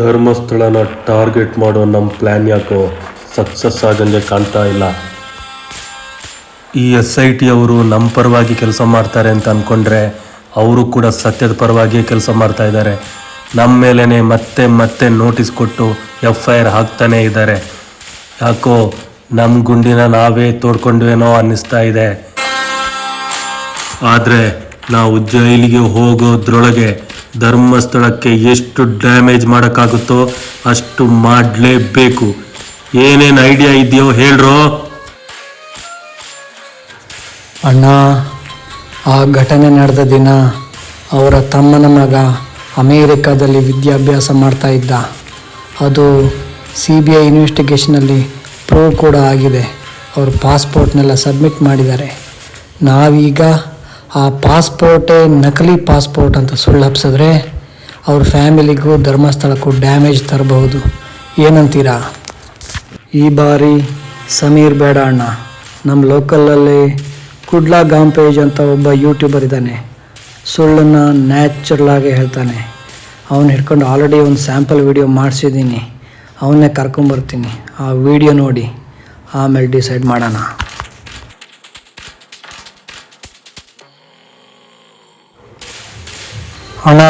ಧರ್ಮಸ್ಥಳನ target ಮಾಡೋ ನಮ್ಮ plan ಯಾಕೋ ಸಕ್ಸಸ್ ಆಗಂಗೆ ಕಾಣ್ತಾ ಇಲ್ಲ. ಈ SIT ಅವರು ನಮ್ಮ ಪರವಾಗಿ ಕೆಲಸ ಮಾಡ್ತಾರೆ ಅಂತ ಅಂದ್ಕೊಂಡ್ರೆ ಅವರು ಕೂಡ ಸತ್ಯದ ಪರವಾಗಿಯೇ ಕೆಲಸ ಮಾಡ್ತಾ ಇದ್ದಾರೆ. ನಮ್ಮ ಮೇಲೇ ಮತ್ತೆ ಮತ್ತೆ ನೋಟಿಸ್ ಕೊಟ್ಟು FIR ಹಾಕ್ತಾನೇ ಇದ್ದಾರೆ. ಯಾಕೋ ನಮ್ಮ ಗುಂಡಿನ ನಾವೇ ತೋಡ್ಕೊಂಡ್ವೇನೋ ಅನ್ನಿಸ್ತಾ ಇದೆ. ಆದರೆ ನಾವು ಜೈಲಿಗೆ ಹೋಗೋದ್ರೊಳಗೆ ಧರ್ಮಸ್ಥಳಕ್ಕೆ ಎಷ್ಟು ಡ್ಯಾಮೇಜ್ ಮಾಡೋಕ್ಕಾಗುತ್ತೋ ಅಷ್ಟು ಮಾಡಲೇಬೇಕು. ಏನೇನು ಐಡಿಯಾ ಇದೆಯೋ ಹೇಳ್ರೋ. ಅಣ್ಣ, ಆ ಘಟನೆ ನಡೆದ ದಿನ ಅವರ ತಮ್ಮನ ಮಗ ಅಮೇರಿಕಾದಲ್ಲಿ ವಿದ್ಯಾಭ್ಯಾಸ ಮಾಡ್ತಾ ಇದ್ದ. ಅದು CBI ಇನ್ವೆಸ್ಟಿಗೇಷನಲ್ಲಿ ಪ್ರೂವ್ ಕೂಡ ಆಗಿದೆ. ಅವ್ರ ಪಾಸ್ಪೋರ್ಟ್ನೆಲ್ಲ ಸಬ್ಮಿಟ್ ಮಾಡಿದ್ದಾರೆ. ನಾವೀಗ ಆ ಪಾಸ್ಪೋರ್ಟೇ ನಕಲಿ ಪಾಸ್ಪೋರ್ಟ್ ಅಂತ ಸುಳ್ಳು ಹಬ್ಸಿದ್ರೆ ಅವ್ರ ಫ್ಯಾಮಿಲಿಗೂ ಧರ್ಮಸ್ಥಳಕ್ಕೂ ಡ್ಯಾಮೇಜ್ ತರಬಹುದು. ಏನಂತೀರಾ? ಈ ಬಾರಿ ಸಮೀರ್ ಬೇಡ ಅಣ್ಣ. ನಮ್ಮ ಲೋಕಲಲ್ಲಿ ಕುಡ್ಲಾ ಗಾಂಪೇಜ್ ಅಂತ ಒಬ್ಬ ಯೂಟ್ಯೂಬರ್ ಇದ್ದಾನೆ. ಸುಳ್ಳನ್ನು ನ್ಯಾಚುರಲಾಗಿ ಹೇಳ್ತಾನೆ. ಅವನು ಹಿಡ್ಕೊಂಡು ಆಲ್ರೆಡಿ ಒಂದು ಸ್ಯಾಂಪಲ್ ವಿಡಿಯೋ ಮಾಡಿಸಿದ್ದೀನಿ. ಅವನ್ನೇ ಕರ್ಕೊಂಬರ್ತೀನಿ. ಆ ವಿಡಿಯೋ ನೋಡಿ ಆಮೇಲೆ ಡಿಸೈಡ್ ಮಾಡೋಣ. ಅಣ್ಣ,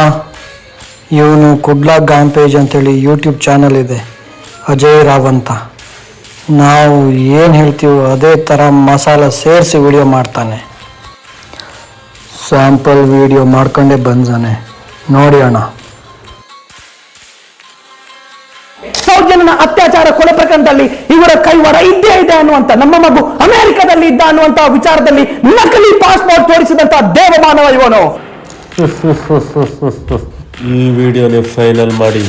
ಇವನು ಕುಡ್ಲಾ ಗಾಂಪೇಜ್ ಅಂತೇಳಿ ಯೂಟ್ಯೂಬ್ ಚಾನಲ್ ಇದೆ, ಅಜಯ್ ರಾವ್ ಅಂತ. ನಾವು ಏನು ಹೇಳ್ತೀವೋ ಅದೇ ಥರ ಮಸಾಲ ಸೇರಿಸಿ ವಿಡಿಯೋ ಮಾಡ್ತಾನೆ. ಸ್ಯಾಂಪಲ್ ವಿಡಿಯೋ ಮಾಡ್ಕೊಂಡೇ ಬಂದಾನೆ, ನೋಡಿ ಅಣ್ಣ. ಸೌಜನ್ಯನ ಅತ್ಯಾಚಾರ ಕೊಲೆ ಪ್ರಕರಣದಲ್ಲಿ ಇವರ ಕೈವಾಡ ಇದ್ದೇ ಇದೆ ಅನ್ನುವಂತ, ನಮ್ಮ ಮಗು ಅಮೆರಿಕದಲ್ಲಿ ಇದ್ದ ಅನ್ನುವಂತ ವಿಚಾರದಲ್ಲಿ ನಕಲಿ ಪಾಸ್ಪೋರ್ಟ್ ತೋರಿಸಿದಂತ ದೇವಮಾನವ ಇವನು. ಈ ವಿಡಿಯೋನೇ ಫೈನಲ್ ಮಾಡಿ.